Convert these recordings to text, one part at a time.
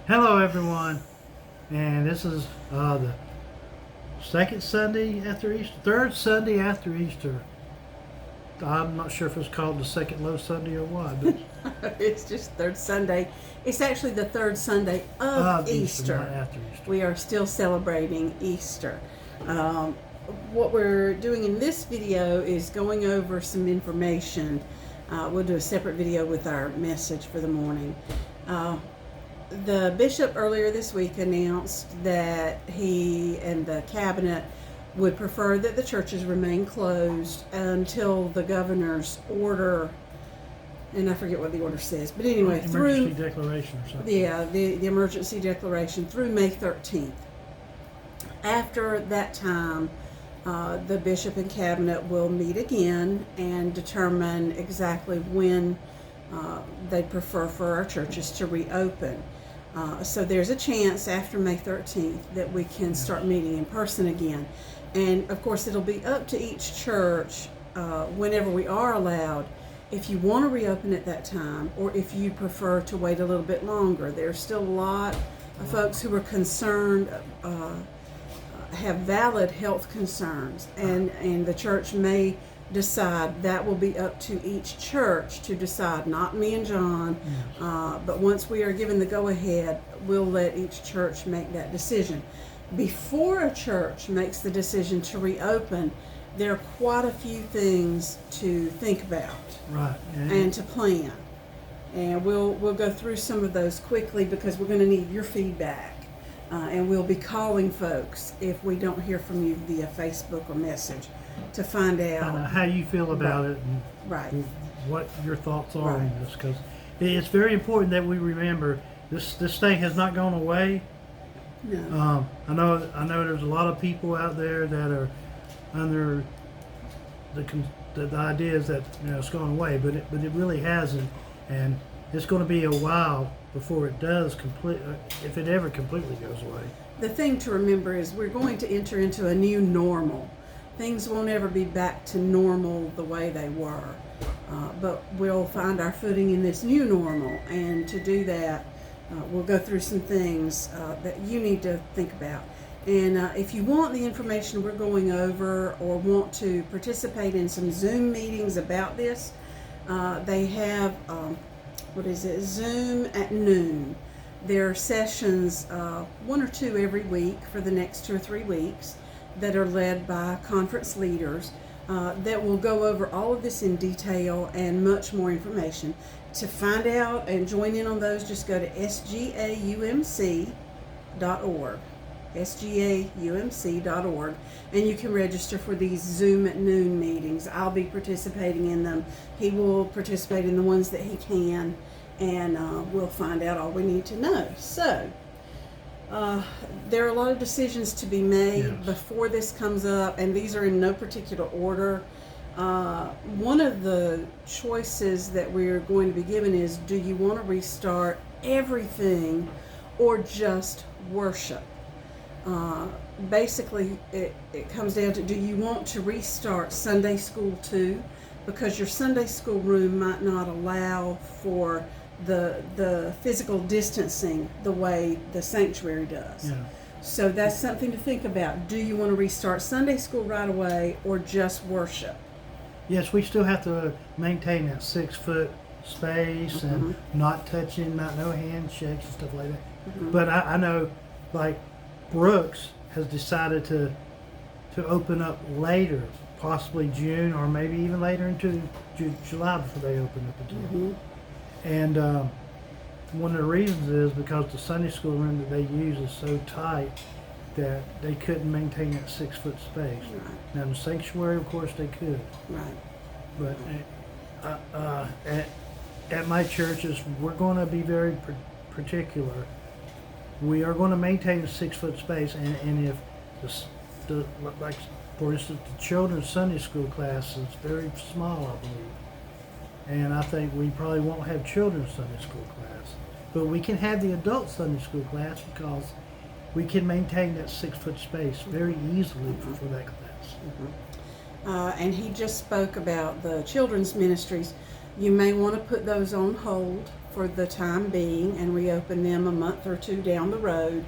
Hello, everyone, and this is the second Sunday after Easter, third Sunday after Easter. I'm not sure if it's called the second low Sunday or what, but It's just third Sunday. It's actually the third Sunday of Easter. not after Easter. We are still celebrating Easter. What we're doing in this video is going over some information. We'll do a separate video with our message for the morning. The bishop earlier this week announced that he and the cabinet would prefer that the churches remain closed until the governor's order, and I forget what the order says, but anyway, Emergency declaration or something. Yeah, the emergency declaration through May 13th. After that time, the bishop and cabinet will meet again and determine exactly when they prefer for our churches to reopen. So there's a chance after May 13th that we can start meeting in person again. And of course, it'll be up to each church whenever we are allowed, if you want to reopen at that time or if you prefer to wait a little bit longer. There's still a lot of folks who are concerned, have valid health concerns, and the church may decide. That will be up to each church to decide, not me and John. But once we are given the go-ahead, we'll let each church make that decision. Before a church makes the decision to reopen, there are quite a few things to think about, Right. and to plan. And we'll go through some of those quickly because we're going to need your feedback. And we'll be calling folks if we don't hear from you via Facebook or message to find out how you feel about it and Right. what your thoughts are on Right. this, because it's very important that we remember this thing has not gone away. No. I know there's a lot of people out there that are under the idea is that it's gone away, but it really hasn't, and it's going to be a while before it does if it ever completely goes away. The thing to remember is we're going to enter into a new normal. Things won't ever be back to normal the way they were, but we'll find our footing in this new normal, and to do that, we'll go through some things that you need to think about. And if you want the information we're going over or want to participate in some Zoom meetings about this, they have, Zoom at noon. There are sessions, one or two every week for the next 2 or 3 weeks, that are led by conference leaders that will go over all of this in detail and much more information. To find out and join in on those, just go to sgaumc.org, sgaumc.org, and you can register for these Zoom at noon meetings. I'll be participating in them. He will participate in the ones that he can, and we'll find out all we need to know. So, there are a lot of decisions to be made before this comes up, and these are in no particular order. One of the choices that we're going to be given is, do you want to restart everything or just worship? Basically, it comes down to, do you want to restart Sunday school too? Because your Sunday school room might not allow for the physical distancing the way the sanctuary does. Yeah. So that's something to think about. Do you want to restart Sunday school right away or just worship? Yes, we still have to maintain that 6-foot space and not touching, no handshakes and stuff like that. But I know, like, Brooks has decided to open up later, possibly June or maybe even later into July before they open up again. And one of the reasons is because the Sunday school room that they use is so tight that they couldn't maintain that 6-foot space. Right. Now in the sanctuary, of course, they could. Right. But at my churches, we're going to be very particular. We are going to maintain the 6-foot space, and if like for instance, the children's Sunday school class is very small, I believe. And I think we probably won't have children's Sunday school class. But we can have the adult Sunday school class because we can maintain that 6-foot space very easily for that class. And he just spoke about the children's ministries. You may want to put those on hold for the time being and reopen them a month or two down the road.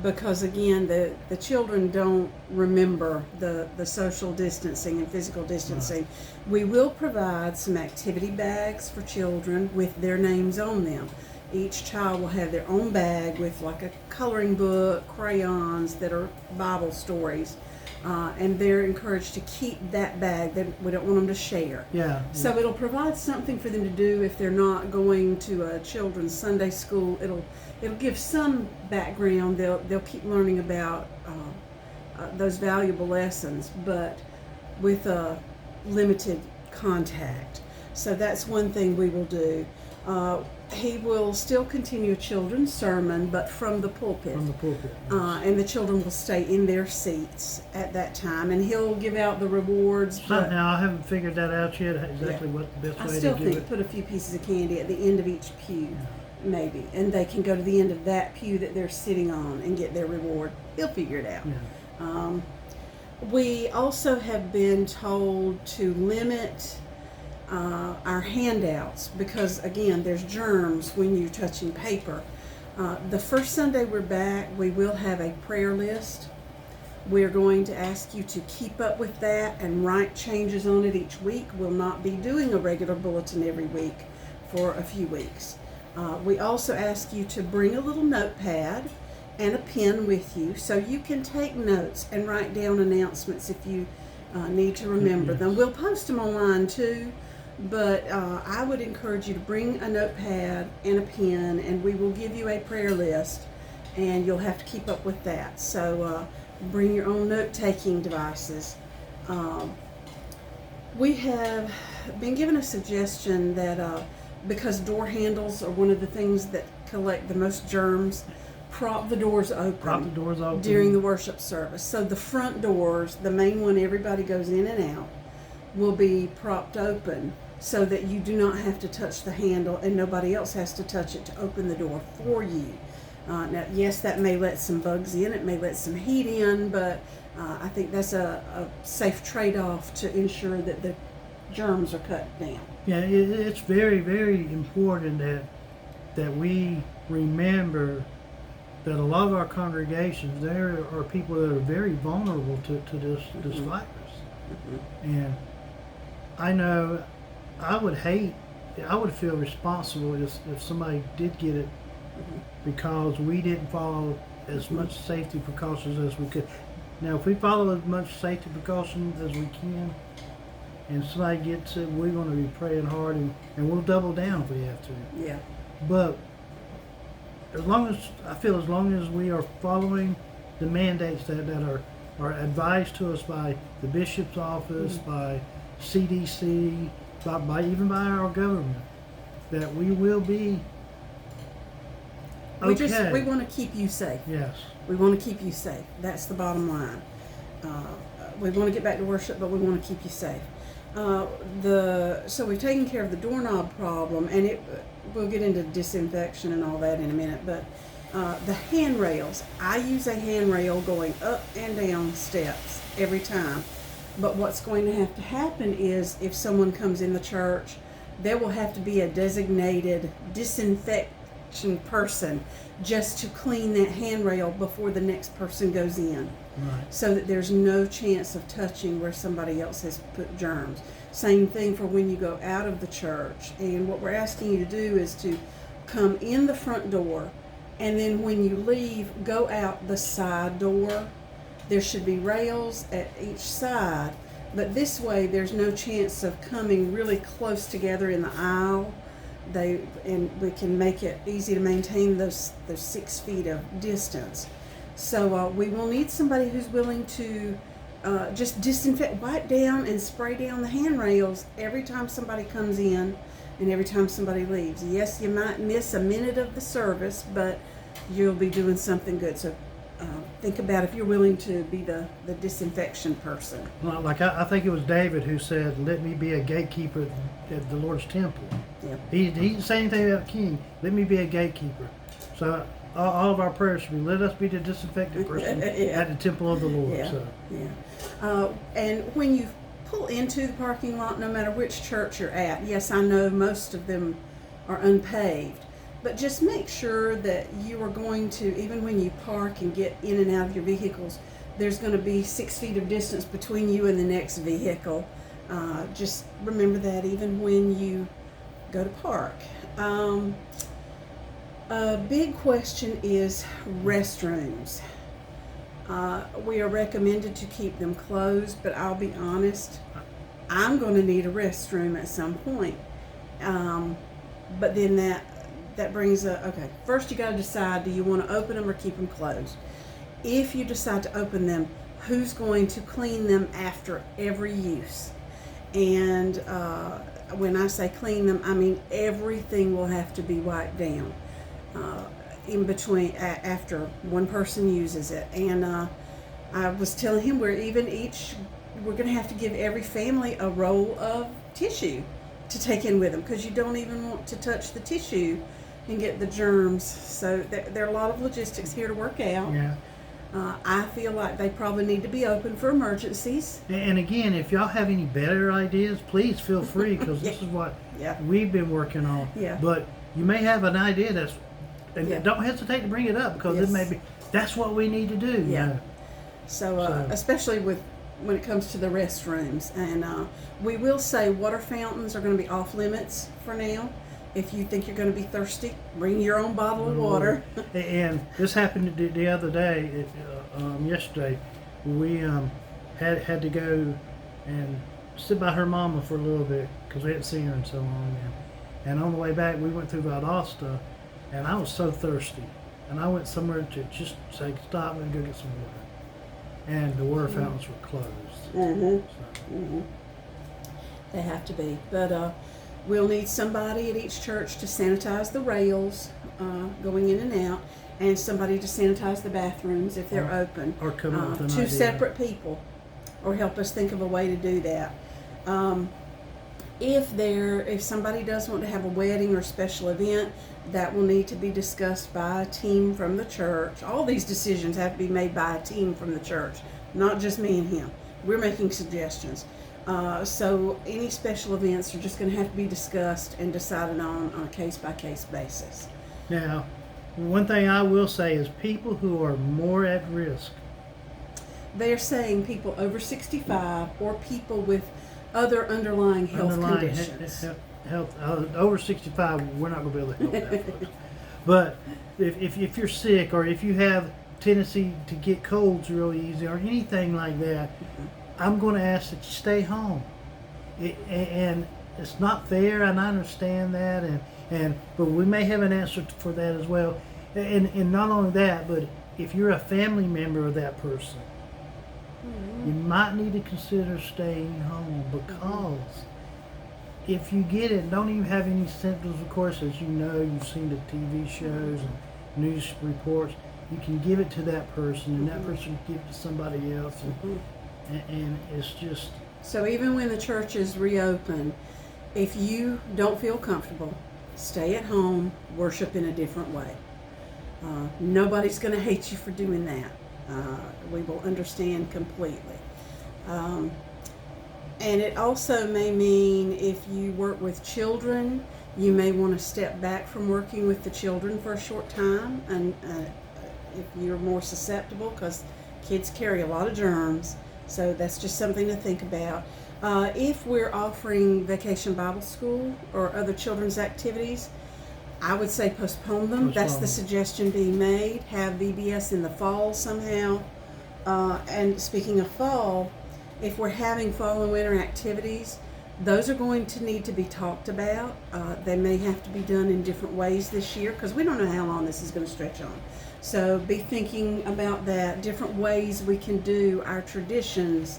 Because again, the children don't remember the social distancing and physical distancing. Right. We will provide some activity bags for children with their names on them. Each child will have their own bag with like a coloring book, crayons that are Bible stories. And they're encouraged to keep that bag. We don't want them to share. Yeah. So it'll provide something for them to do if they're not going to a children's Sunday school. It'll give some background. They'll keep learning about those valuable lessons, but with a limited contact. So that's one thing we will do. He will still continue a children's sermon, but from the pulpit. From the pulpit. Yes. And the children will stay in their seats at that time, and he'll give out the rewards. Now, I haven't figured that out yet, exactly what the best way to give it. I still think put a few pieces of candy at the end of each pew, maybe, and they can go to the end of that pew that they're sitting on and get their reward. He'll figure it out. Yeah. We also have been told to limit our handouts because, again, there's germs when you're touching paper. The first Sunday we're back, we will have a prayer list. We're going to ask you to keep up with that and write changes on it each week. We'll not be doing a regular bulletin every week for a few weeks. We also ask you to bring a little notepad and a pen with you so you can take notes and write down announcements if you need to remember them. We'll post them online too. But I would encourage you to bring a notepad and a pen, and we will give you a prayer list, and you'll have to keep up with that. So bring your own note-taking devices. We have been given a suggestion that because door handles are one of the things that collect the most germs, prop the doors open. Prop the doors open during the worship service. So the front doors, the main one everybody goes in and out, will be propped open, so that you do not have to touch the handle and nobody else has to touch it to open the door for you. Now, yes, that may let some bugs in, it may let some heat in, but I think that's a safe trade-off to ensure that the germs are cut down. Yeah, it's very, very important that we remember that a lot of our congregations, there are people that are very vulnerable to this virus. Mm-hmm. And I know I would feel responsible if somebody did get it because we didn't follow as much safety precautions as we could. Now, if we follow as much safety precautions as we can and somebody gets it, we're going to be praying hard and we'll double down if we have to. Yeah. But as long as we are following the mandates that are advised to us by the bishop's office, by CDC, even by our government, that we will be okay. We want to keep you safe. Yes. We want to keep you safe. That's the bottom line. We want to get back to worship, but we want to keep you safe. So we've taken care of the doorknob problem, and we'll get into disinfection and all that in a minute, but the handrails. I use a handrail going up and down steps every time. But what's going to have to happen is if someone comes in the church, there will have to be a designated disinfection person just to clean that handrail before the next person goes in. Right. So that there's no chance of touching where somebody else has put germs. Same thing for when you go out of the church. And what we're asking you to do is to come in the front door, and then when you leave, go out the side door. There should be rails at each side, but this way there's no chance of coming really close together in the aisle. And we can make it easy to maintain those 6 feet of distance. So we will need somebody who's willing to just disinfect, wipe down and spray down the handrails every time somebody comes in and every time somebody leaves. Yes, you might miss a minute of the service, but you'll be doing something good. So think about if you're willing to be the disinfection person. Well, like I think it was David who said, "Let me be a gatekeeper at the Lord's temple." Yep. He didn't say anything about king. Let me be a gatekeeper. So all of our prayers should be, let us be the disinfected person at the temple of the Lord. Yeah. So. Yeah. And when you've pull into the parking lot no matter which church you're at. Yes, I know most of them are unpaved, but just make sure that you are going to, even when you park and get in and out of your vehicles, there's going to be 6 feet of distance between you and the next vehicle. Just remember that even when you go to park. A big question is restrooms. We are recommended to keep them closed, but I'll be honest, I'm going to need a restroom at some point. But then that brings okay, first you got to decide, do you want to open them or keep them closed? If you decide to open them, who's going to clean them after every use? And when I say clean them, I mean everything will have to be wiped down in between after one person uses it. And I was telling him we're going to have to give every family a roll of tissue to take in with them, because you don't even want to touch the tissue and get the germs. So there are a lot of logistics here to work out. Yeah. I feel like they probably need to be open for emergencies. And again, if y'all have any better ideas, please feel free, because this is what we've been working on. Yeah. But you may have an idea and don't hesitate to bring it up, because it may be, that's what we need to do. Yeah. You know? So especially when it comes to the restrooms. And we will say water fountains are going to be off limits for now. If you think you're going to be thirsty, bring your own bottle of water. And this happened the other day, yesterday. We had to go and sit by her mama for a little bit, because we hadn't seen her in so long. And on the way back, we went through Valdosta, and I was so thirsty. And I went somewhere to just say, stop and go get some water. And the water fountains were closed. So. They have to be. But we'll need somebody at each church to sanitize the rails going in and out, and somebody to sanitize the bathrooms if they're open. Or come up with an two idea. separate people, or help us think of a way to do that. If somebody does want to have a wedding or special event, that will need to be discussed by a team from the church. All these decisions have to be made by a team from the church, not just me and him. We're making suggestions. So any special events are just going to have to be discussed and decided on a case-by-case basis. Now, one thing I will say is people who are more at risk. They're saying people over 65 or people with other underlying health conditions. Health over 65, we're not going to be able to help that, folks. But if you're sick, or if you have tendency to get colds real easy, or anything like that, I'm going to ask that you stay home. And it's not fair, and I understand that, but we may have an answer for that as well. And not only that, but if you're a family member of that person, you might need to consider staying home, because if you get it, don't even have any symptoms, of course, as you know, you've seen the TV shows and news reports, you can give it to that person, and that person can give it to somebody else, and it's just... So even when the churches reopen, if you don't feel comfortable, stay at home, worship in a different way. Nobody's going to hate you for doing that. We will understand completely. And it also may mean if you work with children, you may want to step back from working with the children for a short time, and if you're more susceptible, because kids carry a lot of germs. So that's just something to think about. If we're offering Vacation Bible School or other children's activities, I would say postpone them. That's the suggestion being made. Have VBS in the fall somehow. And speaking of fall, if we're having fall and winter activities, those are going to need to be talked about. They may have to be done in different ways this year, because we don't know how long this is going to stretch on. So be thinking about that, different ways we can do our traditions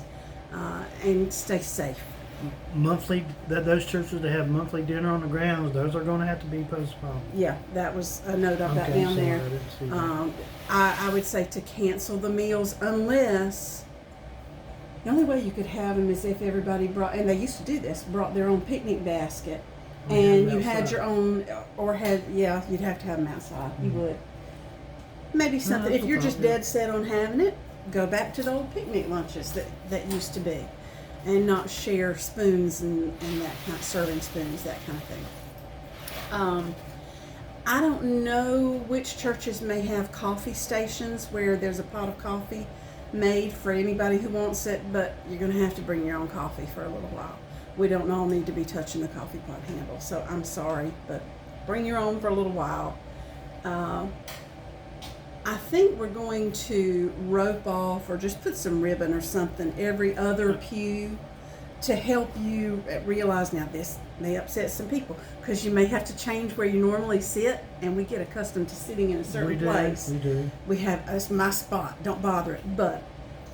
and stay safe. Monthly, those churches that have monthly dinner on the grounds, those are going to have to be postponed. Yeah, that was a note I got down there. I didn't see that. I would say to cancel the meals, unless the only way you could have them is if everybody brought, and they used to do this, brought their own picnic basket, and you had your own, or you'd have to have them outside. You would. Maybe something, if you're just dead set on having it, go back to the old picnic lunches that used to be. and not share spoons and that kind of serving spoons, that kind of thing. I don't know which churches may have coffee stations where there's a pot of coffee made for anybody who wants it, but you're going to have to bring your own coffee for a little while. We don't all need to be touching the coffee pot handle, so I'm sorry, but bring your own for a little while. I think we're going to rope off or just put some ribbon or something every other pew to help you realize. Now this may upset some people because you may have to change where you normally sit, and we get accustomed to sitting in a certain place. We do. We have, that's my spot, don't bother it. But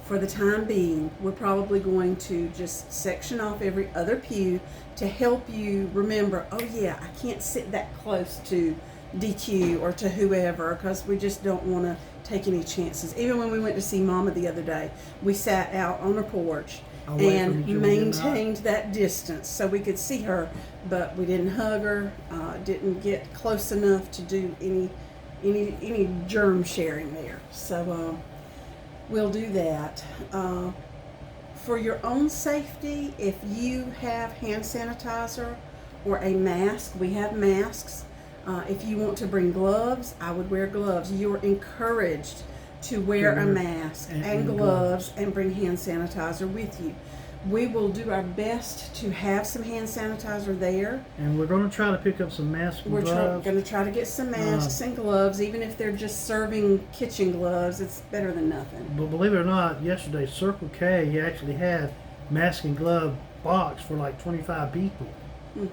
for the time being, we're probably going to just section off every other pew to help you remember, oh yeah, I can't sit that close to DQ or to whoever, because we just don't want to take any chances. Even when we went to see Mama the other day, we sat out on her porch and maintained that distance so we could see her, but we didn't hug her, didn't get close enough to do any germ sharing there. So we'll do that. For your own safety, if you have hand sanitizer or a mask, we have masks. If you want to bring gloves, I would wear gloves. You're encouraged to wear a mask and gloves and bring hand sanitizer with you. We will do our best to have some hand sanitizer there. And we're going to try to pick up some masks and gloves. We're going to try to get some masks and gloves, even if they're just serving kitchen gloves. It's better than nothing. But believe it or not, yesterday Circle K actually had mask and glove box for like 25 people.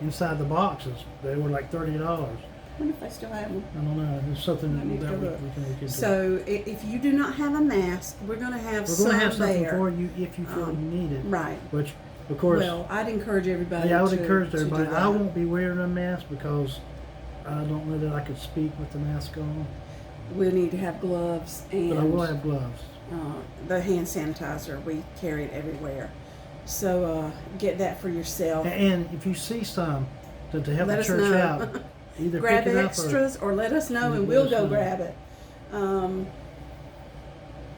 Inside the boxes. They were like $30. I wonder if they still have them. I don't know. It's something that we can do. So if you do not have a mask, we're going to have some there. We're going to have something for you if you feel you need it. Right. Which, of course. Well, I'd encourage everybody. Yeah, I would encourage to everybody. do that. I won't be wearing a mask because I don't know that I could speak with the mask on. We'll need to have gloves and. But I will have gloves. The hand sanitizer, we carry it everywhere. So get that for yourself. And if you see some to help let the church us know. out, either grab pick it extras up or let us know and we'll go grab it.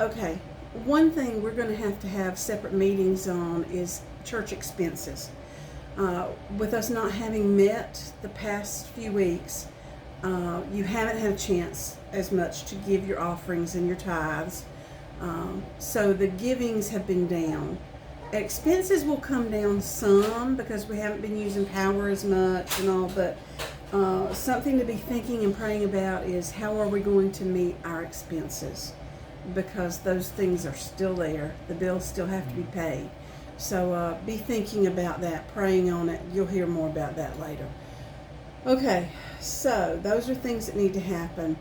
Okay, one thing we're going to have separate meetings on is church expenses. With us not having met the past few weeks, you haven't had a chance as much to give your offerings and your tithes. So the givings have been down. Expenses will come down some because we haven't been using power as much and all, but something to be thinking and praying about is how are we going to meet our expenses, because those things are still there. The bills still have to be paid. So be thinking about that, praying on it. You'll hear more about that later. Okay, so those are things that need to happen.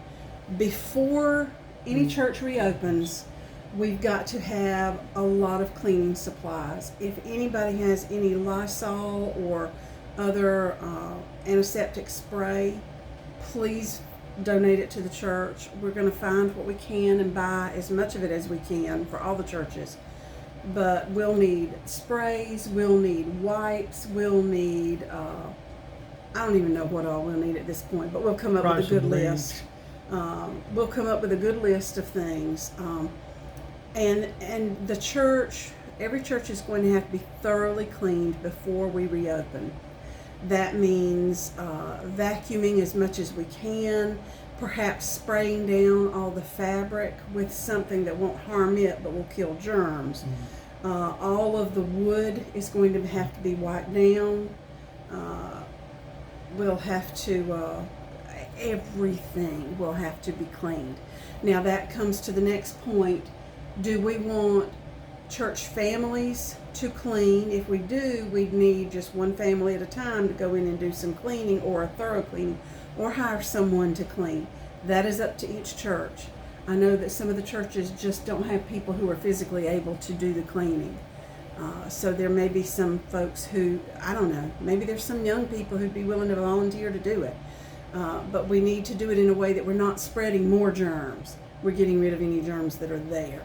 Before any church reopens, we've got to have a lot of cleaning supplies. If anybody has any Lysol or other antiseptic spray, please donate it to the church. We're going to find what we can and buy as much of it as we can for all the churches. But we'll need sprays, we'll need wipes, we'll need, I don't even know what all we'll need at this point, but we'll come up with a good list. We'll come up with a good list of things. And the church, every church is going to have to be thoroughly cleaned before we reopen. That means vacuuming as much as we can, perhaps spraying down all the fabric with something that won't harm it but will kill germs. All of the wood is going to have to be wiped down. We'll have to, everything will have to be cleaned. Now that comes to the next point. Do we want church families to clean? If we do, we'd need just one family at a time to go in and do some cleaning, or a thorough cleaning, or hire someone to clean. That is up to each church. I know that some of the churches just don't have people who are physically able to do the cleaning. So there may be some folks who, I don't know, maybe there's some young people who'd be willing to volunteer to do it. But we need to do it in a way that we're not spreading more germs. We're getting rid of any germs that are there.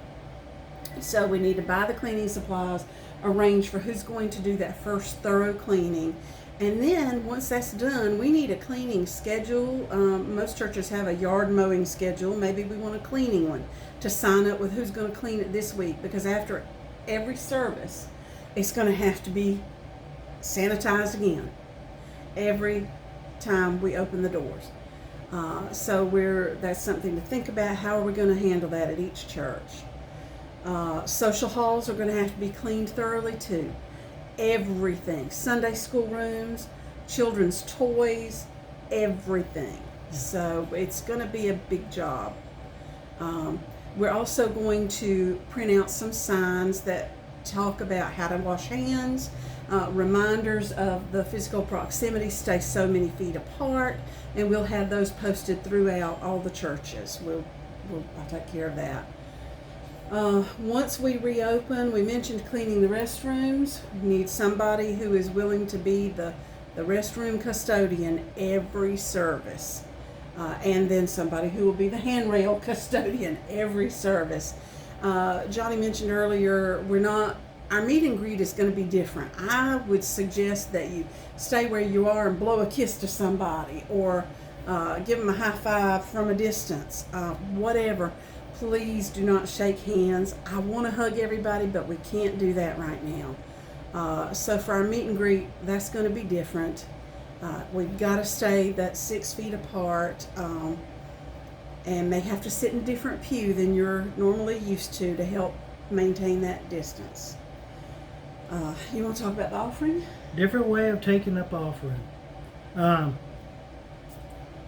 So we need to buy the cleaning supplies, arrange for who's going to do that first thorough cleaning. And then once that's done, we need a cleaning schedule. Most churches have a yard mowing schedule. Maybe we want a cleaning one to sign up with who's going to clean it this week, because after every service, it's going to have to be sanitized again every time we open the doors. So that's something to think about. How are we going to handle that at each church? Social halls are going to have to be cleaned thoroughly too. Everything. Sunday school rooms, children's toys, everything. So it's going to be a big job. We're also going to print out some signs that talk about how to wash hands, reminders of the physical proximity, stay so many feet apart, and we'll have those posted throughout all the churches. I'll take care of that. Once we reopen, we mentioned cleaning the restrooms. We need somebody who is willing to be the restroom custodian every service. And then somebody who will be the handrail custodian every service. Johnny mentioned earlier, our meet and greet is going to be different. I would suggest that you stay where you are and blow a kiss to somebody, or give them a high five from a distance, whatever. Please do not shake hands. I want to hug everybody, but we can't do that right now. So for our meet and greet, that's going to be different. We've got to stay that 6 feet apart, and may have to sit in a different pew than you're normally used to help maintain that distance. You want to talk about the offering? Different way of taking up offering.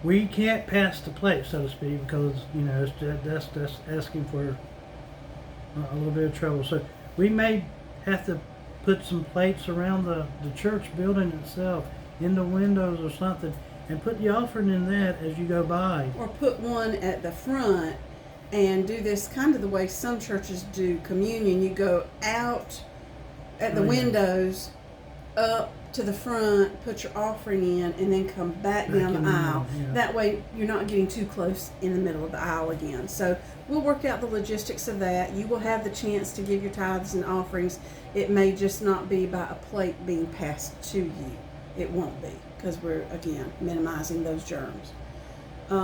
We can't pass the plate, so to speak, because that's asking for a little bit of trouble. So we may have to put some plates around the church building itself, in the windows or something, and put the offering in that as you go by. Or put one at the front and do this kind of the way some churches do communion. You go out at the windows, up to the front, put your offering in, and then come back down the aisle. Yeah. That way you're not getting too close in the middle of the aisle again. So we'll work out the logistics of that. You will have the chance to give your tithes and offerings. It may just not be by a plate being passed to you. It won't be, because we're, again, minimizing those germs. We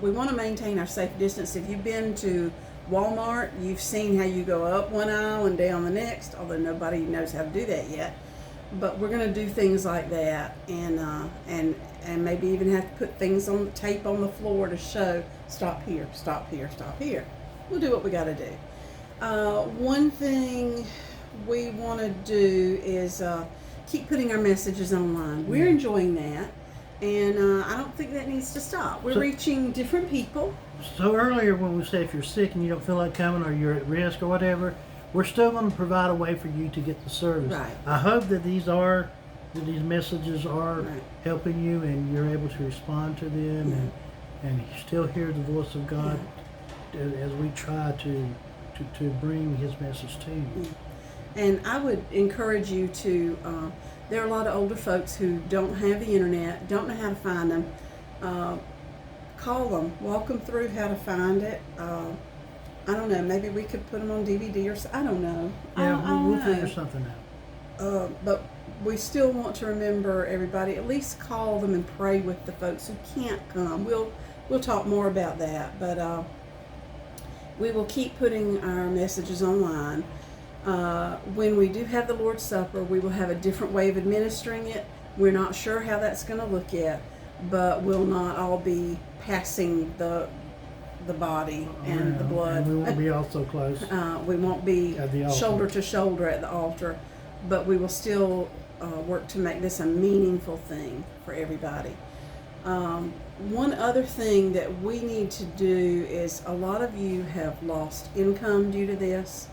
want to maintain our safe distance. If you've been to Walmart, you've seen how you go up one aisle and down the next, although nobody knows how to do that yet. But we're going to do things like that, and maybe even have to put things on the tape on the floor to show, stop here, stop here, stop here. We'll do what we got to do. One thing we want to do is keep putting our messages online. We're enjoying that, and I don't think that needs to stop. We're reaching different people. So earlier when we said if you're sick and you don't feel like coming, or you're at risk or whatever, we're still going to provide a way for you to get the service. Right. I hope that these messages are helping you, and you're able to respond to them, and still hear the voice of God as we try to bring His message to you. And I would encourage you to, there are a lot of older folks who don't have the internet, don't know how to find them. Call them, walk them through how to find it. I don't know, maybe we could put them on DVD or I don't know. Yeah, we'll figure something out. But we still want to remember everybody, at least call them and pray with the folks who can't come. We'll talk more about that, but we will keep putting our messages online. When we do have the Lord's Supper, we will have a different way of administering it. We're not sure how that's going to look yet, but we'll not all be passing the body and the blood. And we won't be all so close. We won't be shoulder to shoulder at the altar, but we will still work to make this a meaningful thing for everybody. One other thing that we need to do is, a lot of you have lost income due to this.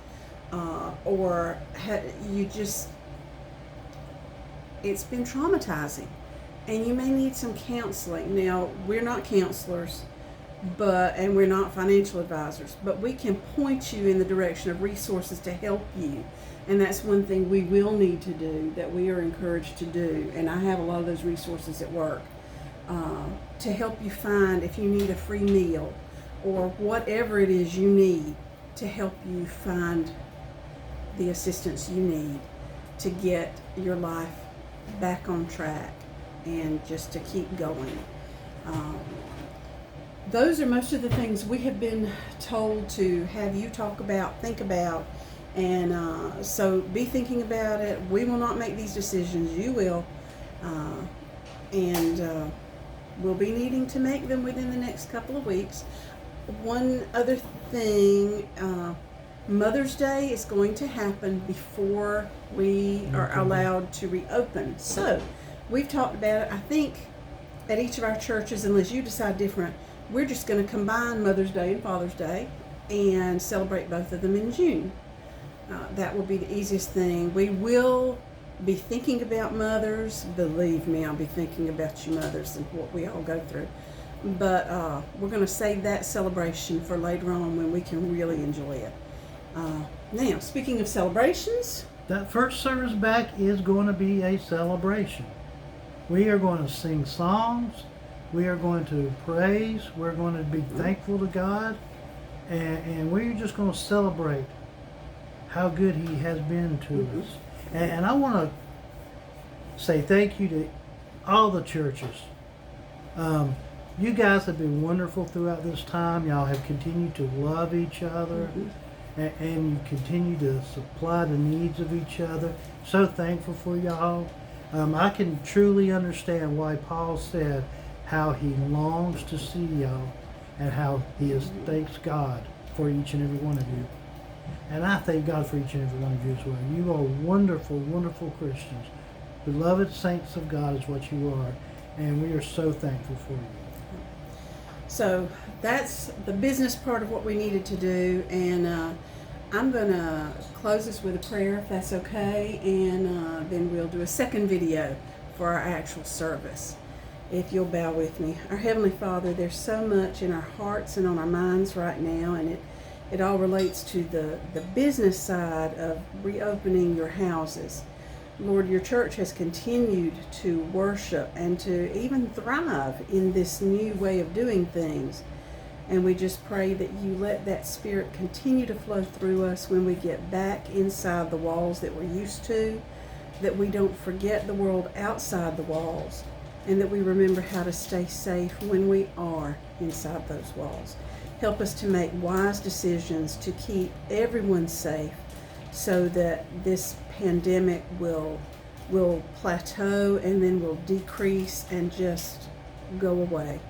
It's been traumatizing, and you may need some counseling. Now, we're not counselors, and we're not financial advisors, but we can point you in the direction of resources to help you. And that's one thing we will need to do, that we are encouraged to do. And I have a lot of those resources at work to help you find, if you need a free meal or whatever it is you need, to help you find the assistance you need to get your life back on track and just to keep going. those are most of the things we have been told to have you talk about, think about, and so be thinking about it. We will not make these decisions. You will, and we'll be needing to make them within the next couple of weeks. One other thing, Mother's Day is going to happen before we are allowed to reopen. So we've talked about it. I think at each of our churches, unless you decide different, we're just going to combine Mother's Day and Father's Day and celebrate both of them in June. That will be the easiest thing. We will be thinking about mothers. Believe me, I'll be thinking about you mothers and what we all go through. But we're going to save that celebration for later on when we can really enjoy it. Now, speaking of celebrations, That first service back is going to be a celebration. We are going to sing songs. We are going to praise. We're going to be thankful to God. And we're just going to celebrate how good He has been to us. And I want to say thank you to all the churches. You guys have been wonderful throughout this time. Y'all have continued to love each other. And you continue to supply the needs of each other. So thankful for y'all. I can truly understand why Paul said how he longs to see y'all and how he thanks God for each and every one of you. And I thank God for each and every one of you as well. You are wonderful, wonderful Christians. Beloved saints of God is what you are. And we are so thankful for you. so that's the business part of what we needed to do. And I'm going to close this with a prayer, if that's okay. And then we'll do a second video for our actual service. If you'll bow with me. Our Heavenly Father, there's so much in our hearts and on our minds right now, and it all relates to the business side of reopening your houses. Lord, your church has continued to worship and to even thrive in this new way of doing things. And we just pray that you let that Spirit continue to flow through us when we get back inside the walls that we're used to, that we don't forget the world outside the walls, and that we remember how to stay safe when we are inside those walls. Help us to make wise decisions to keep everyone safe so that this pandemic will plateau and then will decrease and just go away.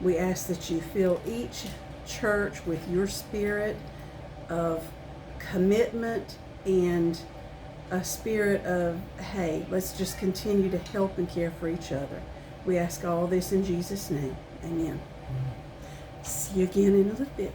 We ask that you fill each church with your spirit of commitment and a spirit of, hey, let's just continue to help and care for each other. We ask all this in Jesus' name. Amen. See you again in a little bit.